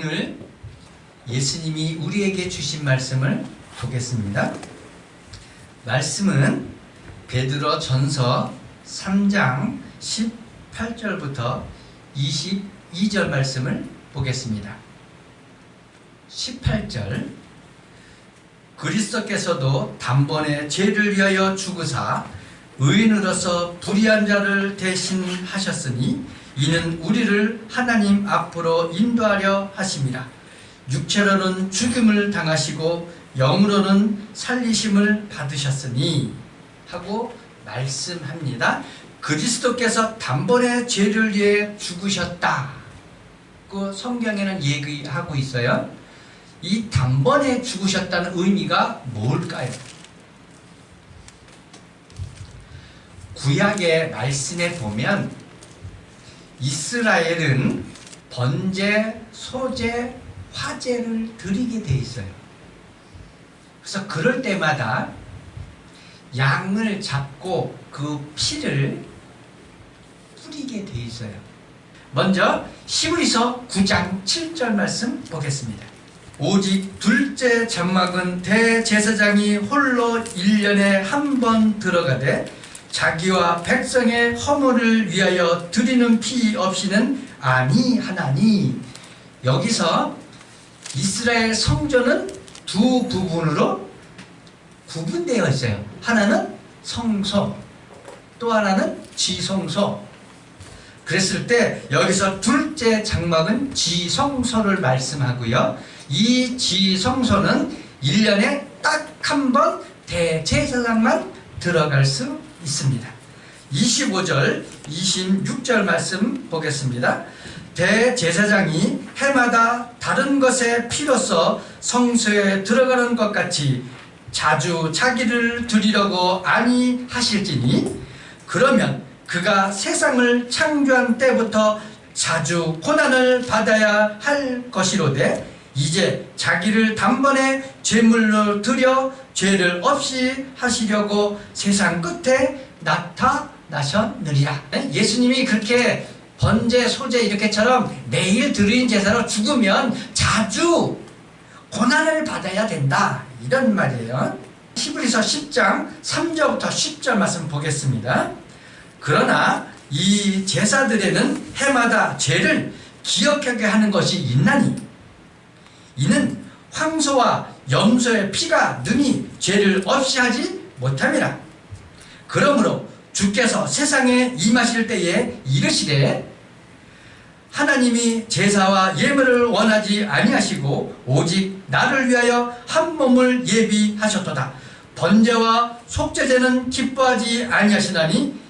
오늘 예수님이 우리에게 주신 말씀을 보겠습니다. 말씀은 베드로 전서 3장 18절부터 22절 말씀을 보겠습니다. 18절 그리스도께서도 단번에 죄를 위하여 죽으사 의인으로서 불의한 자를 대신하셨으니 이는 우리를 하나님 앞으로 인도하려 하심이라. 육체로는 죽임을 당하시고 영으로는 살리심을 받으셨으니 하고 말씀합니다. 그리스도께서 단번에 죄를 위해 죽으셨다. 그 성경에는 얘기하고 있어요. 이 단번에 죽으셨다는 의미가 뭘까요? 구약의 말씀에 보면 이스라엘은 번제, 소제, 화제를 드리게 돼 있어요. 그래서 그럴 때마다 양을 잡고 그 피를 뿌리게 돼 있어요. 먼저 히브리서 9장 7절 말씀 보겠습니다. 오직 둘째 장막은 대제사장이 홀로 1년에 한 번 들어가되 자기와 백성의 허물을 위하여 드리는 피 없이는 아니하나니. 여기서 이스라엘 성전은 두 부분으로 구분되어 있어요. 하나는 성소, 또 하나는 지성소. 그랬을 때 여기서 둘째 장막은 지성소를 말씀하고요. 이 지성소는 1년에 딱 한 번 대제사장만 들어갈 수 있습니다. 25절, 26절 말씀 보겠습니다. 대제사장이 해마다 다른 것의 피로써 성소에 들어가는 것 같이 자주 자기를 드리려고 아니하실지니 그러면 그가 세상을 창조한 때부터 자주 고난을 받아야 할 것이로되 이제 자기를 단번에 제물로 드려 죄를 없이 하시려고 세상 끝에 나타나셨느니라. 예수님이 그렇게 번제, 소제 이렇게처럼 매일 드리는 제사로 죽으면 자주 고난을 받아야 된다, 이런 말이에요. 히브리서 10장 3절부터 10절 말씀 보겠습니다. 그러나 이 제사들에는 해마다 죄를 기억하게 하는 것이 있나니 이는 황소와 염소의 피가 능히 죄를 없이 하지 못함이라. 그러므로 주께서 세상에 임하실 때에 이르시되 하나님이 제사와 예물을 원하지 아니하시고 오직 나를 위하여 한 몸을 예비하셨도다. 번제와 속죄제는 기뻐하지 아니하시나니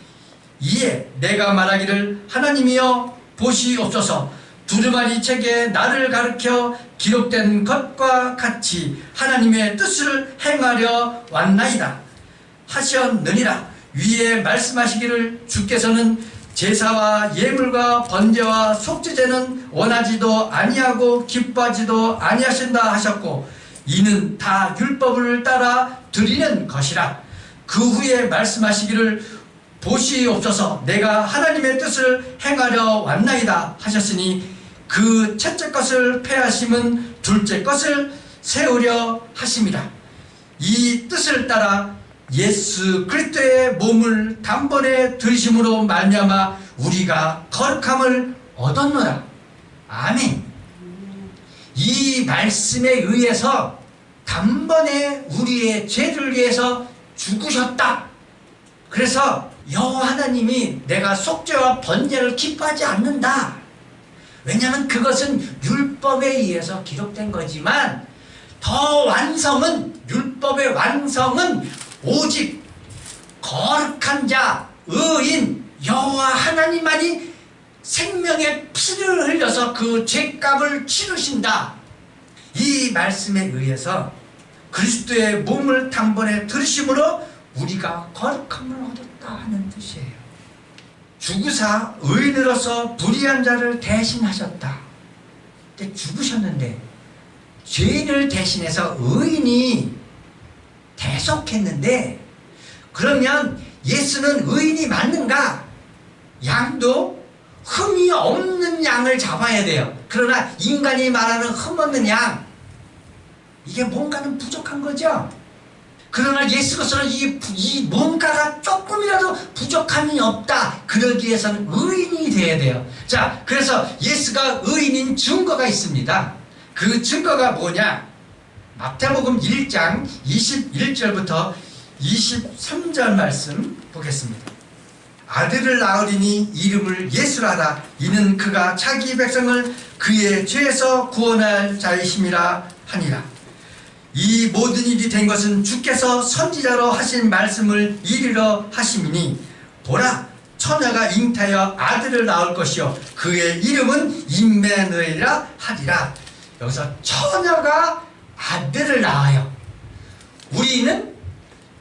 이에 내가 말하기를 하나님이여 보시옵소서. 두루마리 책에 나를 가르쳐 기록된 것과 같이 하나님의 뜻을 행하려 왔나이다 하셨느니라. 위에 말씀하시기를 주께서는 제사와 예물과 번제와 속죄제는 원하지도 아니하고 기뻐하지도 아니하신다 하셨고 이는 다 율법을 따라 드리는 것이라. 그 후에 말씀하시기를 보시옵소서. 내가 하나님의 뜻을 행하려 왔나이다 하셨으니 그 첫째 것을 폐하심은 둘째 것을 세우려 하심이라. 이 뜻을 따라 예수 그리스도의 몸을 단번에 들이심으로 말미암아 우리가 거룩함을 얻었노라. 아멘. 이 말씀에 의해서 단번에 우리의 죄를 위해서 죽으셨다. 그래서 여호와 하나님이 내가 속죄와 번제를 기뻐하지 않는다. 왜냐하면 그것은 율법에 의해서 기록된 거지만 더 완성은, 율법의 완성은 오직 거룩한 자, 의인 여호와 하나님만이 생명의 피를 흘려서 그 죄값을 치르신다. 이 말씀에 의해서 그리스도의 몸을 단번에 들으심으로 우리가 거룩함을 얻었다 하는 뜻이에요. 죽으사 의인으로서 불의한 자를 대신하셨다. 근데 죽으셨는데 죄인을 대신해서 의인이 대속했는데 그러면 예수는 의인이 맞는가? 양도 흠이 없는 양을 잡아야 돼요. 그러나 인간이 말하는 흠 없는 양, 이게 뭔가는 부족한 거죠. 그러나 예수께서는 이 뭔가가 조금이라도 부족함이 없다. 그러기 위해서는 의인이 돼야 돼요. 자, 그래서 예수가 의인인 증거가 있습니다. 그 증거가 뭐냐? 마태복음 1장 21절부터 23절 말씀 보겠습니다. 아들을 낳으리니 이름을 예수라 하라. 이는 그가 자기 백성을 그의 죄에서 구원할 자이심이라 하니라. 이 모든 일이 된 것은 주께서 선지자로 하신 말씀을 이루려 하심이니 보라, 처녀가 잉타하여 아들을 낳을 것이요 그의 이름은 임마누엘이라 하리라. 여기서 처녀가 아들을 낳아요. 우리는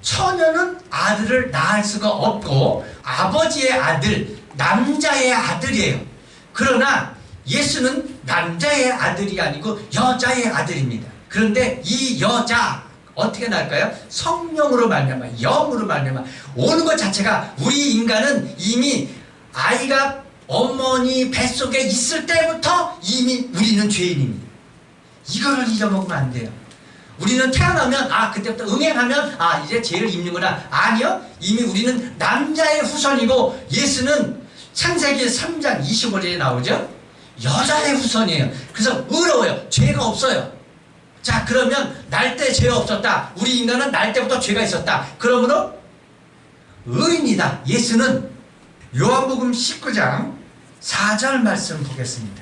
처녀는 아들을 낳을 수가 없고 아버지의 아들, 남자의 아들이에요. 그러나 예수는 남자의 아들이 아니고 여자의 아들입니다. 그런데 이 여자 어떻게 날까요? 성령으로 말미암아, 영으로 말미암아 오는 것 자체가, 우리 인간은 이미 아이가 어머니 뱃속에 있을 때부터 이미 우리는 죄인입니다. 이거를 잊어먹으면 안 돼요. 우리는 태어나면 그때부터 응행하면 이제 죄를 입는구나. 아니요, 이미 우리는 남자의 후손이고 예수는 창세기 3장 25절에 나오죠. 여자의 후손이에요. 그래서 의로워요. 죄가 없어요. 자, 그러면 날 때 죄 없었다. 우리 인간은 날 때부터 죄가 있었다. 그러므로 의인이다. 예수는 요한복음 19장 4절 말씀 보겠습니다.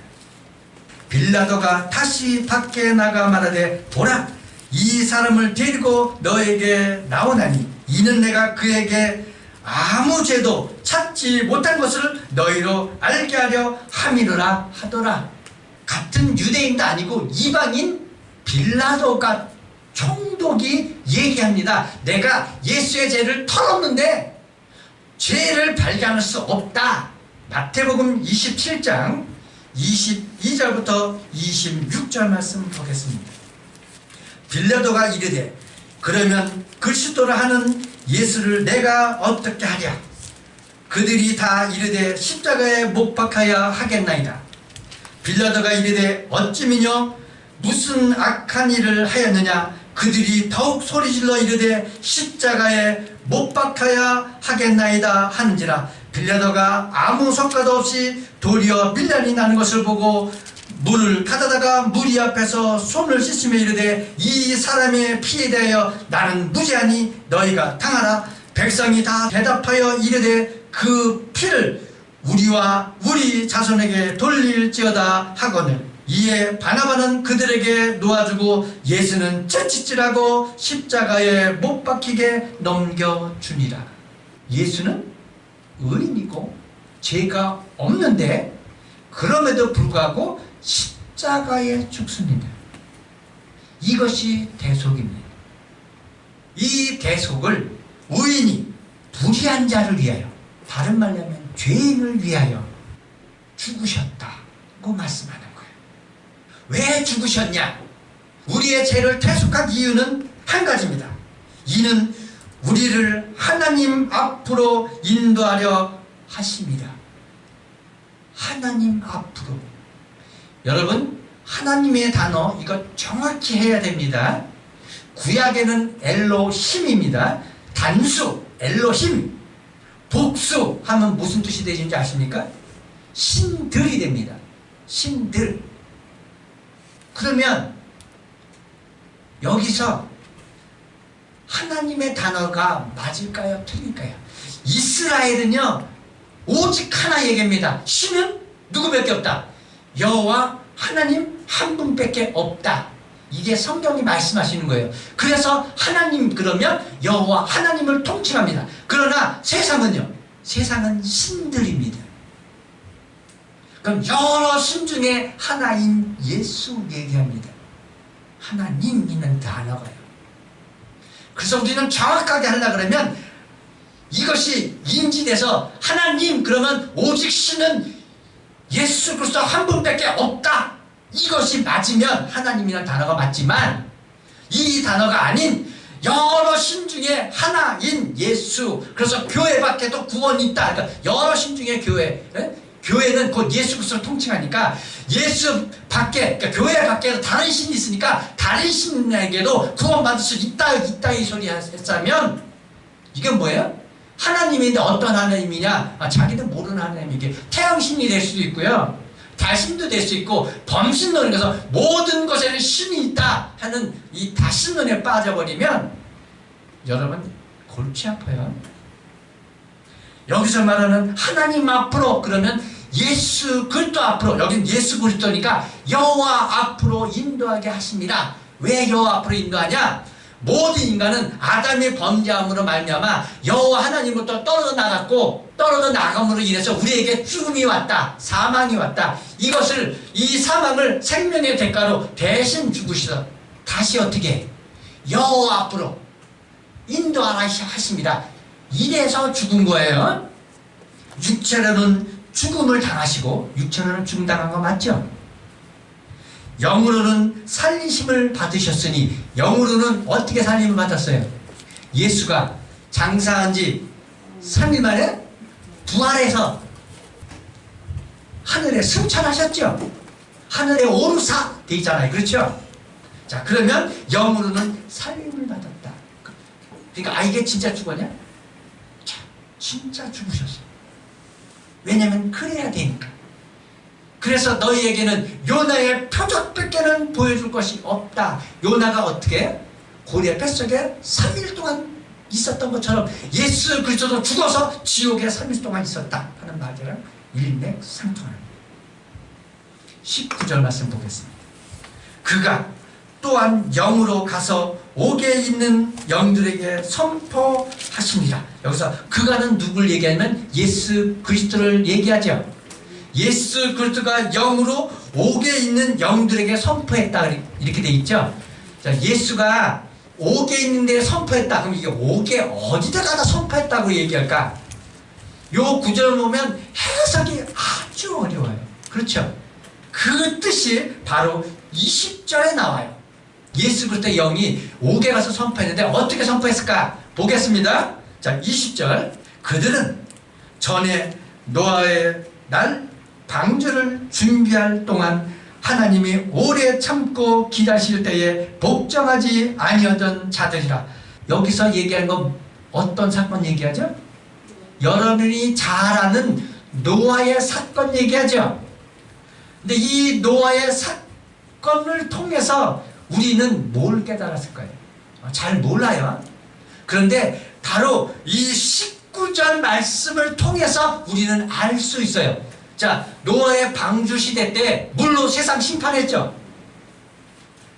빌라도가 다시 밖에 나가 말하되 보라, 이 사람을 데리고 너에게 나오나니 이는 내가 그에게 아무 죄도 찾지 못한 것을 너희로 알게 하려 함이로라 하더라. 같은 유대인도 아니고 이방인 빌라도가 총독이 얘기합니다. 내가 예수의 죄를 털었는데 죄를 발견할 수 없다. 마태복음 27장 22절부터 26절 말씀 보겠습니다. 빌라도가 이르되 그러면 그리스도라 하는 예수를 내가 어떻게 하랴? 그들이 다 이르되 십자가에 못 박하여 하겠나이다. 빌라도가 이르되 어찌미뇨 무슨 악한 일을 하였느냐? 그들이 더욱 소리질러 이르되 십자가에 못 박하여 하겠나이다 하는지라. 빌라도가 아무 성과도 없이 도리어 밀란이 나는 것을 보고 물을 가져다가 무리 앞에서 손을 씻으며 이르되 이 사람의 피에 대하여 나는 무죄하니 너희가 당하라. 백성이 다 대답하여 이르되 그 피를 우리와 우리 자손에게 돌릴지어다 하거늘. 이에 바나바는 그들에게 놓아주고 예수는 채찍질하고 십자가에 못 박히게 넘겨주니라. 예수는 의인이고 죄가 없는데 그럼에도 불구하고 십자가에 죽습니다. 이것이 대속입니다. 이 대속을 의인이 불의한 자를 위하여, 다른 말로 하면 죄인을 위하여 죽으셨다고 말씀하는 거예요. 왜 죽으셨냐? 우리의 죄를 대속한 이유는 한 가지입니다. 이는 우리를 하나님 앞으로 인도하려 하심이라. 하나님 앞으로. 여러분, 하나님의 단어 이거 정확히 해야 됩니다. 구약에는 엘로힘입니다. 단수 엘로힘, 복수 하면 무슨 뜻이 되는지 아십니까? 신들이 됩니다. 신들. 그러면 여기서 하나님의 단어가 맞을까요? 틀릴까요? 이스라엘은요 오직 하나 얘기입니다. 신은 누구밖에 없다. 여호와 하나님 한 분밖에 없다. 이게 성경이 말씀하시는 거예요. 그래서 하나님 그러면 여호와 하나님을 통칭합니다. 그러나 세상은요, 세상은 신들입니다. 그럼 여러 신 중에 하나인 예수 얘기합니다. 하나님이라는 단어가요. 그래서 우리는 정확하게 하려고 그러면 이것이 인지돼서 하나님 그러면 오직 신은 예수 그리스도 한 분밖에 없다. 이것이 맞으면 하나님이라는 단어가 맞지만 이 단어가 아닌 여러 신 중에 하나인 예수, 그래서 교회 밖에도 구원이 있다. 그러니까 여러 신 중에 교회, 교회는 곧 예수 그리스도를 통칭하니까 예수 밖에, 그러니까 교회 밖에도 다른 신이 있으니까 다른 신에게도 구원받을 수 있다 이 소리 했다면 이게 뭐예요? 하나님인데 어떤 하나님이냐? 자기는 모르는 하나님이게 태양신이 될 수도 있고요, 달신도 될 수 있고, 범신론에 가서 모든 것에는 신이 있다 하는 이 다신론에 빠져버리면 여러분 골치 아파요. 여기서 말하는 하나님 앞으로, 그러면 예수 그리스도 앞으로, 여긴 예수 그리스도니까 여호와 앞으로 인도하게 하십니다. 왜 여호와 앞으로 인도하냐? 모든 인간은 아담의 범죄함으로 말미암아 여호와 하나님으로부터 떨어져 나갔고, 떨어져 나감으로 인해서 우리에게 죽음이 왔다, 사망이 왔다. 이것을, 이 사망을 생명의 대가로 대신 죽으시서 다시 어떻게 여호와 앞으로 인도하라 하십니다. 이래서 죽은 거예요. 육체로는 죽음을 당하시고, 육체로는 죽음 당한 거 맞죠? 영으로는 살리심을 받으셨으니, 영으로는 어떻게 살림을 받았어요? 예수가 장사한 지 3일 만에 부활해서 하늘에 승천하셨죠. 하늘에 오르사 돼 있잖아요. 그렇죠? 자, 그러면 영으로는 살림을 받았다. 그러니까 이게 진짜 죽었냐? 자, 진짜 죽으셨어요. 왜냐면 그래야 되니까. 그래서 너희에게는 요나의 표적밖에는 보여줄 것이 없다. 요나가 어떻게 고래 뱃속에 3일 동안 있었던 것처럼 예수 그리스도도 죽어서 지옥에 3일 동안 있었다 하는 말들은 일맥상통합니다. 19절 말씀 보겠습니다. 그가 또한 영으로 가서 옥에 있는 영들에게 선포하십니다. 여기서 그가는 누굴 얘기하면 예수 그리스도를 얘기하죠. 예수 그리스도가 영으로 옥에 있는 영들에게 선포했다 이렇게 돼 있죠. 자, 예수가 옥에 있는 데 선포했다. 그럼 이게 옥에 어디다가 선포했다고 얘기할까? 요 구절을 보면 해석이 아주 어려워요. 그렇죠? 그 뜻이 바로 20절에 나와요. 예수 그리스도의 영이 옥에 가서 선포했는데 어떻게 선포했을까? 보겠습니다. 자, 20절. 그들은 전에 노아의 날 방주를 준비할 동안 하나님이 오래 참고 기다리실 때에 복종하지 아니하던 자들이라. 여기서 얘기하는 건 어떤 사건 얘기하죠? 여러분이 잘 아는 노아의 사건 얘기하죠. 근데 이 노아의 사건을 통해서 우리는 뭘 깨달았을까요? 잘 몰라요. 그런데 바로 이 19절 말씀을 통해서 우리는 알 수 있어요. 자, 노아의 방주 시대 때 물로 세상 심판했죠.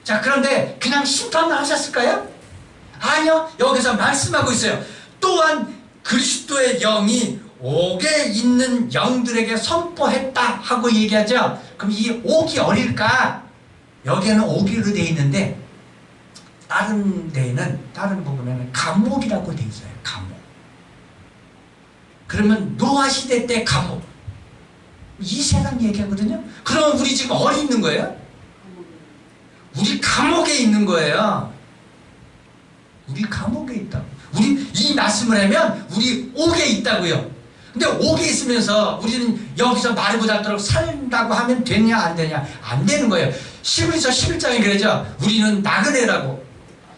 자, 그런데 그냥 심판만 하셨을까요? 아니요. 여기서 말씀하고 있어요. 또한 그리스도의 영이 옥에 있는 영들에게 선포했다 하고 얘기하죠. 그럼 이 옥이 어딜까? 여기에는 옥이로 되어 있는데 다른 데에는, 다른 복음에는 감옥이라고 되어 있어요. 감옥. 그러면 노아 시대 때 감옥, 이 세상 얘기하거든요. 그러면 우리 지금 어디 있는 거예요? 우리 감옥에 있는 거예요. 우리 감옥에 있다고. 우리 이 말씀을 하면 우리 옥에 있다고요. 근데 옥에 있으면서 우리는 여기서 마르고 닳도록 산다고 하면 되냐 안 되냐? 안 되는 거예요. 히브리서 11장에 그러죠. 우리는 나그네라고,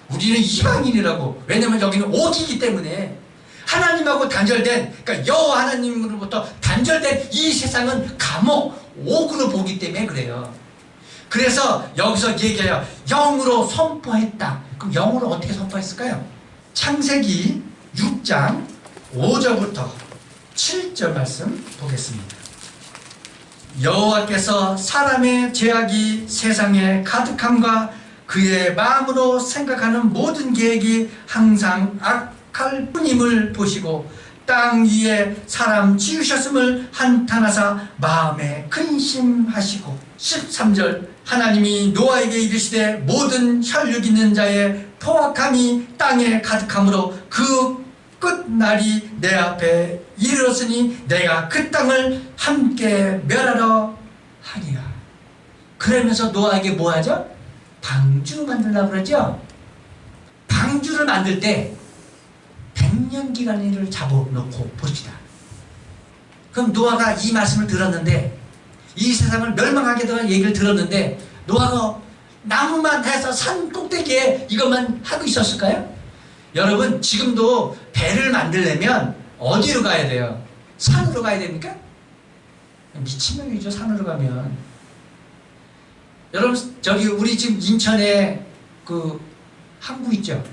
우리는 이방인이라고. 왜냐면 여기는 옥이기 때문에 하나님하고 단절된, 그러니까 여호와 하나님으로부터 단절된 이 세상은 감옥, 옥으로 보기 때문에 그래요. 그래서 여기서 얘기해요. 영으로 선포했다. 그럼 영으로 어떻게 선포했을까요? 창세기 6장 5절부터 7절 말씀 보겠습니다. 여호와께서 사람의 죄악이 세상에 가득함과 그의 마음으로 생각하는 모든 계획이 항상 악할 뿐임을 보시고 땅 위에 사람 지으셨음을 한탄하사 마음에 근심하시고. 13절. 하나님이 노아에게 이르시되 모든 혈육 있는 자의 포악함이 땅에 가득함으로 그 끝날이 내 앞에 이르렀으니 내가 그 땅을 함께 멸하러 하리라. 그러면서 노아에게 뭐 하죠? 방주 만들려고 그러죠. 방주를 만들 때 100년 기간을 잡아놓고 봅시다. 그럼 노아가 이 말씀을 들었는데, 이 세상을 멸망하게 되는 얘기를 들었는데, 노아가 나무만 해서 산 꼭대기에 이것만 하고 있었을까요? 여러분, 지금도 배를 만들려면 어디로 가야 돼요? 산으로 가야 됩니까? 미친놈이죠, 산으로 가면. 여러분, 저기 우리 지금 인천에 그 항구 있죠?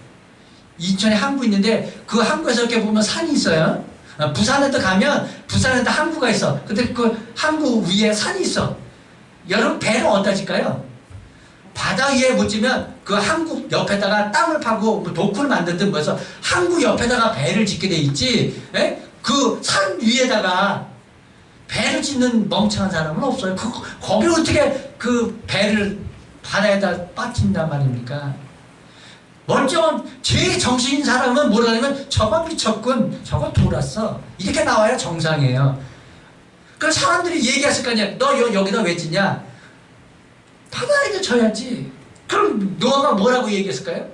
인천에 항구 있는데 그 항구에서 이렇게 보면 산이 있어요. 부산에도 가면 부산에도 항구가 있어. 근데 그 항구 위에 산이 있어. 여러분, 배는 어디다 질까요? 바다 위에 못 지면 그 항구 옆에다가 땅을 파고 뭐 도크를 만들든 뭐해서 항구 옆에다가 배를 짓게 돼 있지. 그 산 위에다가 배를 짓는 멍청한 사람은 없어요. 거기 어떻게 그 배를 바다에다 빠뜨린단 말입니까? 멀쩡한 제일 정신인 사람은 뭐라 하냐면 저거 미쳤군, 저거 돌았어, 이렇게 나와야 정상이에요. 그럼 사람들이 얘기했을 거 아니야. 너 여기다 왜 짓냐? 바다에 쳐야지. 그럼 노아가 뭐라고 얘기했을까요?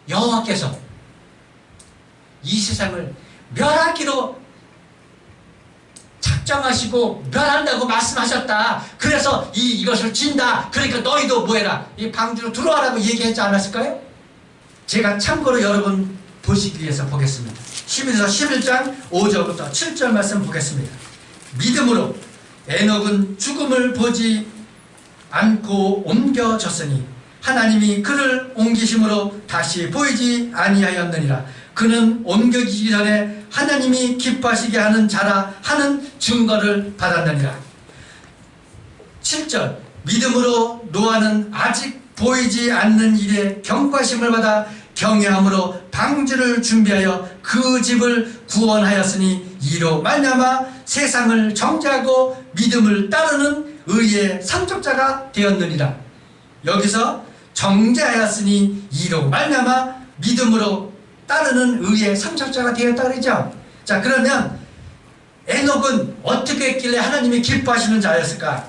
여호와께서 이 세상을 멸하기로 작정하시고 멸한다고 말씀하셨다. 그래서 이것을 진다. 그러니까 너희도 뭐해라, 이 방주로 들어와라고 얘기했지 않았을까요? 제가 참고로 여러분 보시기 위해서 보겠습니다. 시므리서 11장 5절부터 7절 말씀 보겠습니다. 믿음으로 에녹은 죽음을 보지 않고 옮겨졌으니 하나님이 그를 옮기심으로 다시 보이지 아니하였느니라. 그는 옮겨지기 전에 하나님이 기뻐하시게 하는 자라 하는 증거를 받았느니라. 7절, 믿음으로 노아는 아직 보이지 않는 일에 경과심을 받아 경외함으로 방주를 준비하여 그 집을 구원하였으니 이로 말미암아 세상을 정죄하고 믿음을 따르는 의의 상속자가 되었느니라. 여기서 정죄하였으니 이로 말미암아 믿음으로 따르는 의의 상속자가 되었다 그러죠. 자, 그러면 에녹은 어떻게 했길래 하나님이 기뻐하시는 자였을까?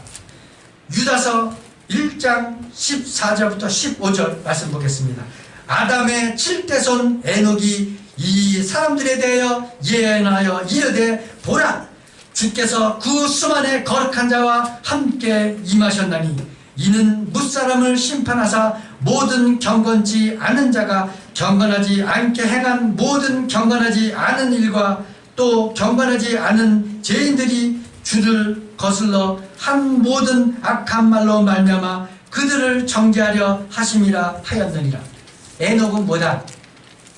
유다서 1장 14절부터 15절 말씀 보겠습니다. 아담의 7대손 에녹이 이 사람들에 대하여 예언하여 이르되 보라, 주께서 그 수만의 거룩한 자와 함께 임하셨나니 이는 뭇사람을 심판하사 모든 경건치 않은 자가 경건하지 않게 행한 모든 경건하지 않은 일과 또 경건하지 않은 죄인들이 주를 거슬러 한 모든 악한 말로 말미암아 그들을 정죄하려 하심이라 하였느니라. 에녹은 뭐다?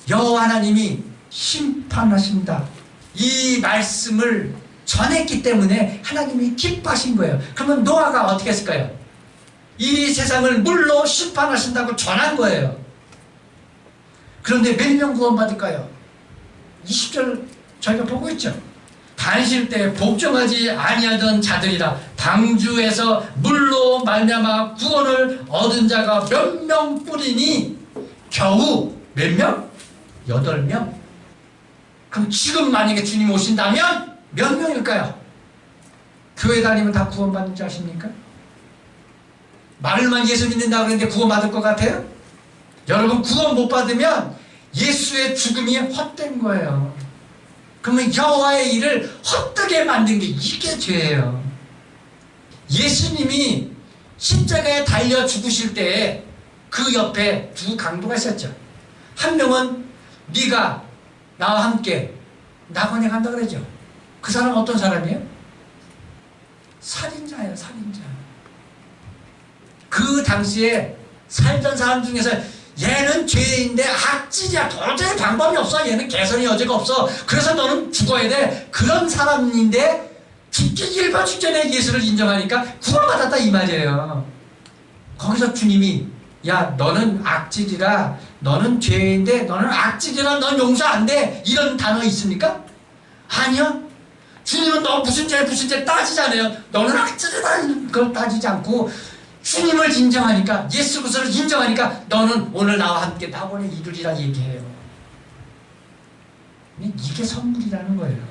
여호와 하나님이 심판하신다, 이 말씀을 전했기 때문에 하나님이 기뻐하신 거예요. 그러면 노아가 어떻게 했을까요? 이 세상을 물로 심판하신다고 전한 거예요. 그런데 몇 명 구원받을까요? 20절 저희가 보고 있죠. 단실 때 복종하지 아니하던 자들이라 방주에서 물로 말미암아 구원을 얻은 자가 몇 명 뿐이니 겨우 몇 명? 8명? 그럼 지금 만약에 주님 오신다면 몇 명일까요? 교회 다니면 다 구원받는 줄 아십니까? 말만 예수 믿는다고 그러는데 구원받을 것 같아요? 여러분, 구원 못 받으면 예수의 죽음이 헛된 거예요. 그러면 여호와의 일을 헛되게 만든 게 이게 죄예요. 예수님이 십자가에 달려 죽으실 때 그 옆에 두 강도가 있었죠. 한 명은 네가 나와 함께 낙원에 간다 그러죠. 그 사람은 어떤 사람이에요? 살인자예요, 살인자. 그 당시에 살던 사람 중에서 얘는 죄인데 악질이야, 도저히 방법이 없어, 얘는 개선의 여지가 없어, 그래서 너는 죽어야 돼, 그런 사람인데 죽기 일반 직전에 예수를 인정하니까 구원받았다 이 말이에요. 거기서 주님이 야, 너는 악질이라, 너는 죄인데 너는 악질이라, 넌 용서 안 돼, 이런 단어 있습니까? 아니요. 주님은 너 무슨 죄 따지잖아요. 너는 악질이다, 그걸 따지지 않고 주님을 인정하니까, 예수 그리스도를 인정하니까 너는 오늘 나와 함께 낙원에 이르리라 얘기해요. 이게 선물이라는 거예요.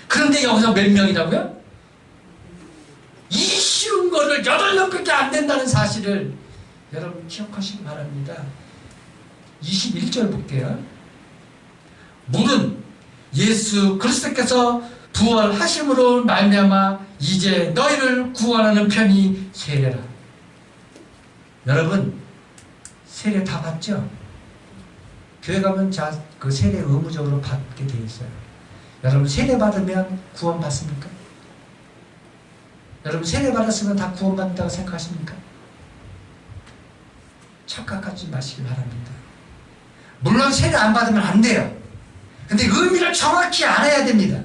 그런데 여기서 몇 명이라고요? 이 쉬운 거를 8명밖에 안 된다는 사실을 여러분 기억하시기 바랍니다. 21절 볼게요. 물은 예수 그리스도께서 부활하심으로 말미암아 이제 너희를 구원하는 편이 세례라. 여러분 세례 다 받죠? 교회 가면 그 세례 의무적으로 받게 돼 있어요. 여러분 세례 받으면 구원 받습니까? 여러분 세례 받았으면 다 구원 받는다고 생각하십니까? 착각하지 마시기 바랍니다. 물론 세례 안 받으면 안 돼요. 근데 의미를 정확히 알아야 됩니다.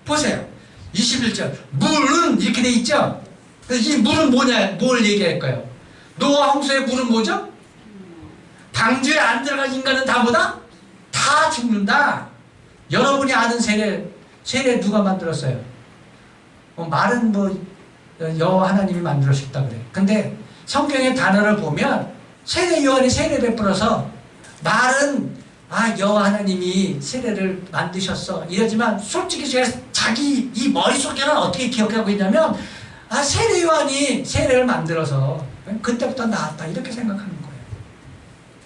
보세요. 21절 물은 이렇게 돼 있죠? 그래서 이 물은 뭐냐? 뭘 얘기할까요? 노아 홍수의 물은 뭐죠? 방주에 안 들어간 인간은 다 뭐다? 다 죽는다. 여러분이 아는 세례 누가 만들었어요? 말은 여호와 하나님이 만들었다 그래. 근데 성경의 단어를 보면 세례 요한이 세례 베풀어서 말은 여호와 하나님이 세례를 만드셨어 이러지만 솔직히 제가 자기 이 머릿속에는 어떻게 기억하고 있냐면 세례 요한이 세례를 만들어서 그때부터 나왔다 이렇게 생각하는 거예요.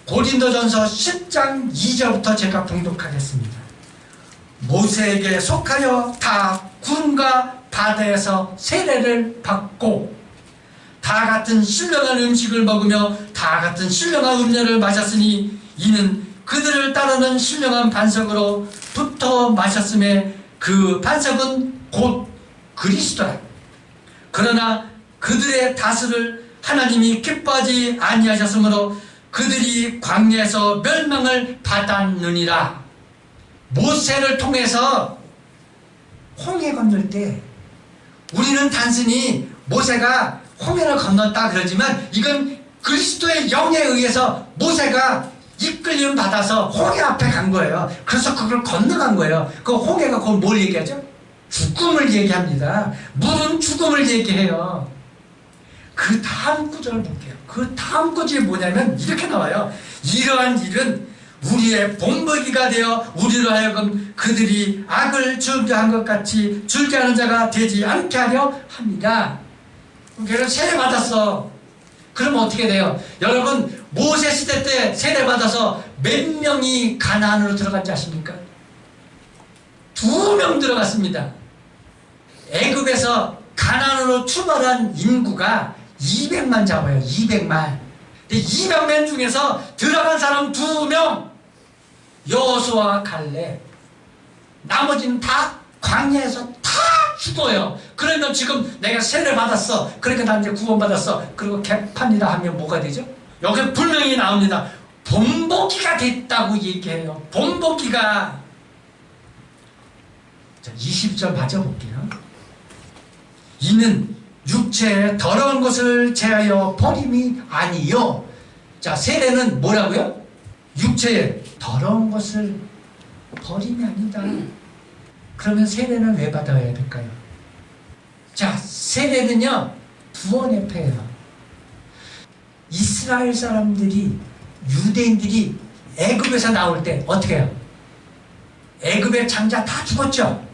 고린도전서 10장 2절부터 제가 봉독하겠습니다. 모세에게 속하여 다 구름과 바다에서 세례를 받고 다 같은 신령한 음식을 먹으며 다 같은 신령한 음료를 마셨으니 이는 그들을 따르는 신령한 반석으로 부터 마셨음에 그 반석은 곧 그리스도라. 그러나 그들의 다스를 하나님이 기뻐하지 아니하셨으므로 그들이 광야에서 멸망을 받았느니라. 모세를 통해서 홍해 건널 때 우리는 단순히 모세가 홍해를 건넜다 그러지만 이건 그리스도의 영에 의해서 모세가 이끌림 받아서 홍해 앞에 간 거예요. 그래서 그걸 건너간 거예요. 그 홍해가 그걸 뭘 얘기하죠? 죽음을 얘기합니다. 물은 죽음을 얘기해요. 그 다음 구절을 볼게요. 그 다음 구절이 뭐냐면 이렇게 나와요. 이러한 일은 우리의 본보기가 되어 우리로 하여금 그들이 악을 즐겨한 것 같이 즐겨하는 자가 되지 않게 하려 합니다. 그래서 세례 받았어. 그럼 어떻게 돼요? 여러분 모세 시대 때 세례 받아서 몇 명이 가나안으로 들어간지 아십니까? 2명 들어갔습니다. 애굽에서 가나안으로 출발한 인구가 200만 잡아요. 200만. 근데 200명 중에서 들어간 사람 2명, 여호수아와 갈렙. 나머지는 다 광야에서 다 죽어요. 그러면 지금 내가 세례 받았어. 그러니까 난 이제 구원 받았어. 그리고 개판이다 하면 뭐가 되죠? 여기 분명히 나옵니다. 본보기가 됐다고 얘기해요. 본보기가. 자, 20절 맞아볼게요. 이는 육체의 더러운 것을 제하여 버림이 아니요. 자, 세례는 뭐라고요? 육체의 더러운 것을 버림이 아니다. 그러면 세례는 왜 받아야 될까요? 자, 세례는요 구원의 패예요. 이스라엘 사람들이 유대인들이 애굽에서 나올 때 어떻게 해요? 애굽의 장자 다 죽었죠.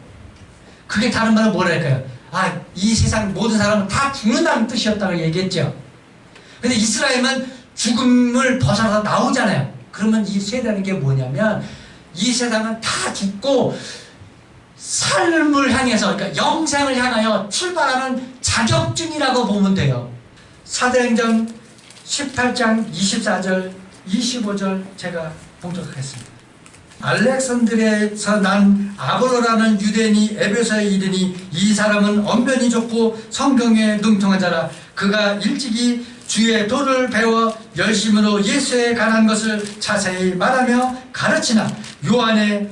그게 다른 말로 뭐랄까요? 이 세상 모든 사람은 다 죽는다는 뜻이었다고 얘기했죠. 근데 이스라엘은 죽음을 벗어나서 나오잖아요. 그러면 이 세례라는 게 뭐냐면 이 세상은 다 죽고 삶을 향해서, 그러니까 영생을 향하여 출발하는 자격증이라고 보면 돼요. 사도행전 18장 24절 25절 제가 봉독하겠습니다. 알렉산드리아에서 난 아볼로라는 유대인이 에베소에 이르니 이 사람은 언변이 좋고 성경에 능통한 자라. 그가 일찍이 주의 도를 배워 열심으로 예수에 관한 것을 자세히 말하며 가르치나 요한의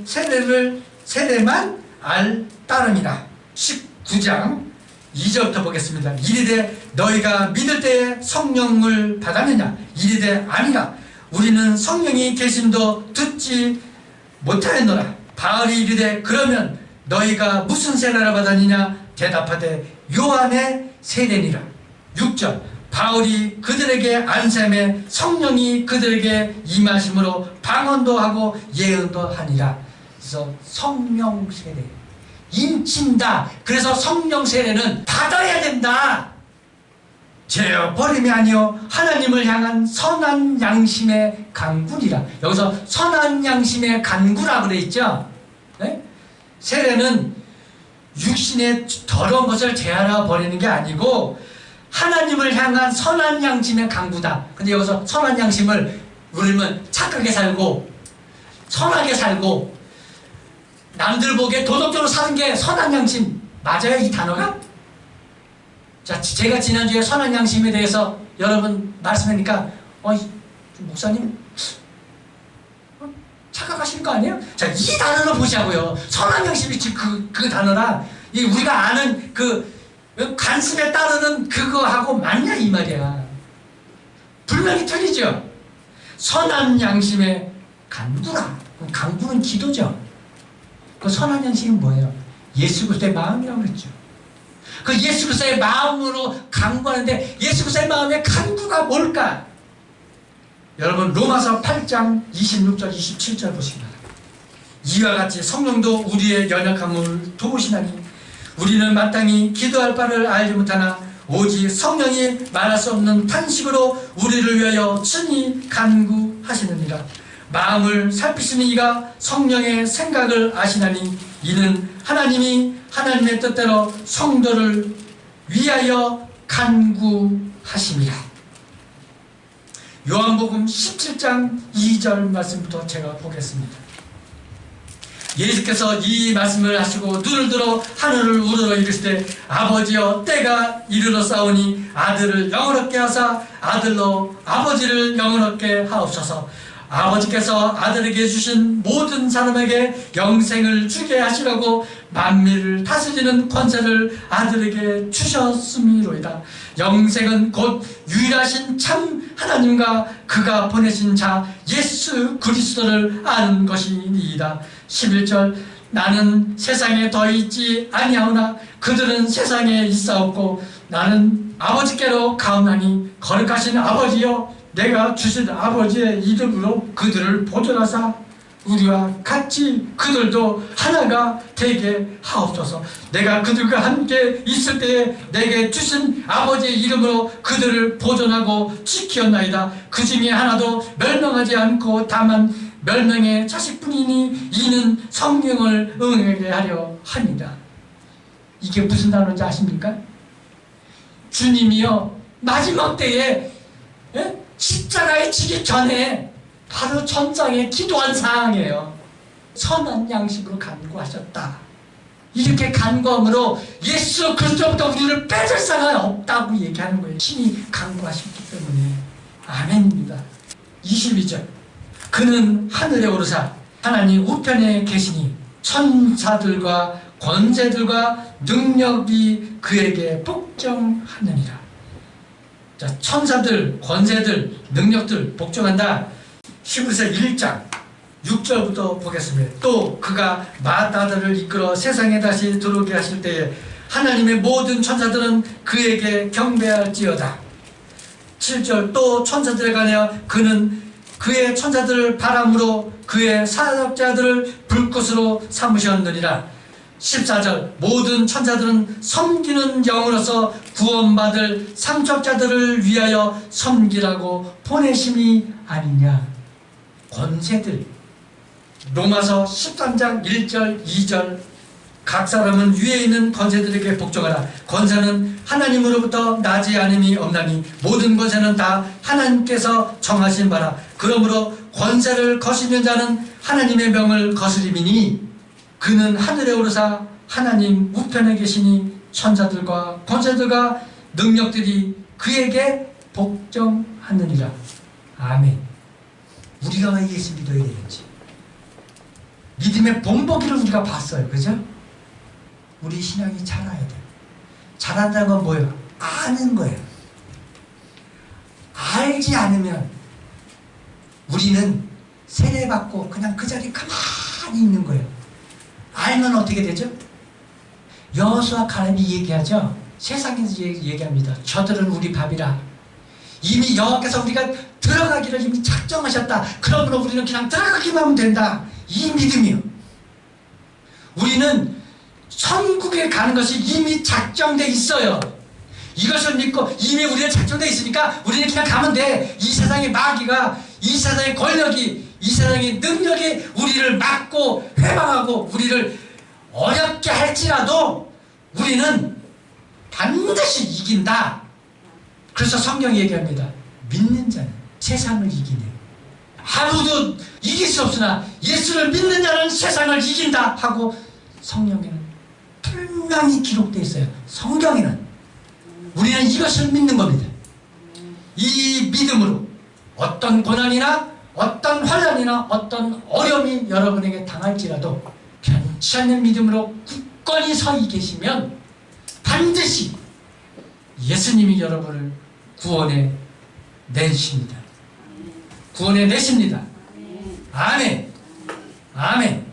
세례만 알 따름이라. 19장 2절부터 보겠습니다. 이르되 너희가 믿을 때에 성령을 받았느냐? 이르되 아니라 우리는 성령이 계심도 듣지 못하였노라. 바울이 이르되 그러면 너희가 무슨 세례를 받았느냐? 대답하되 요한의 세례니라. 6절 바울이 그들에게 안샘에 성령이 그들에게 임하심으로 방언도 하고 예언도 하니라. 그래서 성령 세례 인친다. 그래서 성령 세례는 받아야 된다. 죄어 버림이 아니요 하나님을 향한 선한 양심의 간구리라. 여기서 선한 양심의 간구라 그래 있죠. 네? 세례는 육신의 더러운 것을 제하려 버리는 게 아니고 하나님을 향한 선한 양심의 강구다. 근데 여기서 선한 양심을 우리는 착하게 살고 선하게 살고 남들 보기에 도덕적으로 사는 게 선한 양심 맞아요, 이 단어가? 자, 제가 지난주에 선한 양심에 대해서 여러분 말씀하니까 목사님 착각하시는 거 아니에요? 자, 이 단어를 보시라고요. 선한 양심이 그 단어라. 우리가 아는 그 관습에 따르는 그거하고 맞냐 이 말이야. 분명히 틀리죠. 선한 양심의 간구라. 간구는 기도죠. 그 선한 양심은 뭐예요? 예수 그리스도의 마음이라고 그랬죠. 그 예수 그리스도의 마음으로 간구하는데 예수 그리스도의 마음의 간구가 뭘까? 여러분 로마서 8장 26절 27절 보시기 바랍니다. 이와 같이 성령도 우리의 연약함을 도우시나니 우리는 마땅히 기도할 바를 알지 못하나 오직 성령이 말할 수 없는 탄식으로 우리를 위하여 친히 간구하시느니라. 마음을 살피시는 이가 성령의 생각을 아시나니 이는 하나님이 하나님의 뜻대로 성도를 위하여 간구하심이라. 요한복음 17장 2절 말씀부터 제가 보겠습니다. 예수께서 이 말씀을 하시고 눈을 들어 하늘을 우러러 이르시되 아버지여 때가 이르러 싸우니 아들을 영원롭게 하사 아들로 아버지를 영원롭게 하옵소서. 아버지께서 아들에게 주신 모든 사람에게 영생을 주게 하시라고 만민을 다스리는 권세를 아들에게 주셨음이로이다. 영생은 곧 유일하신 참 하나님과 그가 보내신 자 예수 그리스도를 아는 것이니이다. 11절 나는 세상에 더 있지 아니하오나 그들은 세상에 있사옵고 나는 아버지께로 가옵나니 거룩하신 아버지여 내가 주신 아버지의 이름으로 그들을 보존하사 우리와 같이 그들도 하나가 되게 하옵소서. 내가 그들과 함께 있을 때에 내게 주신 아버지의 이름으로 그들을 보존하고 지키었나이다. 그 중에 하나도 멸망하지 않고 다만 멸망의 자식뿐이니 이는 성령을 응하게 하려 합니다. 이게 무슨 단어인지 아십니까? 주님이요 마지막 때에 십자가에 지기 전에 바로 전장에 기도한 사항이에요. 선한 양심으로 간구하셨다. 이렇게 간구함으로 예수 그리스도부터 우리를 뺏을 사람이 없다고 얘기하는 거예요. 신이 간구하셨기 때문에. 아멘입니다. 22절 그는 하늘에 오르사 하나님 우편에 계시니 천사들과 권세들과 능력이 그에게 복종하느니라. 자, 천사들, 권세들, 능력들 복종한다. 히브리서 1장 6절부터 보겠습니다. 또 그가 마따들을 이끌어 세상에 다시 들어오게 하실 때에 하나님의 모든 천사들은 그에게 경배할지어다. 7절 또 천사들에 관하여 그는 그의 천사들을 바람으로 그의 사역자들을 불꽃으로 삼으셨느니라. 14절 모든 천사들은 섬기는 영으로서 구원받을 상속자들을 위하여 섬기라고 보내심이 아니냐. 권세들 로마서 13장 1절 2절 각 사람은 위에 있는 권세들에게 복종하라. 권세는 하나님으로부터 나지 않음이 없나니 모든 권세는 다 하나님께서 정하신 바라. 그러므로 권세를 거스리는 자는 하나님의 명을 거스림이니 그는 하늘에 오르사 하나님 우편에 계시니 천사들과 권세들과 능력들이 그에게 복종하느니라. 아멘. 우리가 왜 예수 믿어야 되는지 믿음의 본보기를 우리가 봤어요. 그죠? 우리 신앙이 자라야 돼요. 자란다는 건 뭐예요? 아는 거예요. 알지 않으면 우리는 세례받고 그냥 그 자리에 가만히 있는 거예요. 알면 어떻게 되죠? 여호수아 칼렙이 얘기하죠. 세상에서 얘기합니다. 저들은 우리 밥이라. 이미 여호와께서 우리가 들어가기를 이미 작정하셨다. 그러므로 우리는 그냥 들어가기만 하면 된다. 이 믿음이요. 우리는 천국에 가는 것이 이미 작정돼 있어요. 이것을 믿고 이미 우리는 작정돼 있으니까 우리는 그냥 가면 돼. 이 세상의 마귀가, 이 세상의 권력이, 이 세상의 능력이 우리를 막고 회방하고 우리를 어렵게 할지라도 우리는 반드시 이긴다. 그래서 성경이 얘기합니다. 믿는 자는 세상을 이기네. 아무도 이길 수 없으나 예수를 믿는 자는 세상을 이긴다 하고 성경에는 분명히 기록되어 있어요. 성경에는. 우리는 이것을 믿는 겁니다. 이 믿음으로 어떤 고난이나 어떤 환난이나 어떤 어려움이 여러분에게 당할지라도 변치 않는 믿음으로 굳건히 서 계시면 반드시 예수님이 여러분을 구원해 내십니다. 구원해 내십니다. 아멘. 아멘.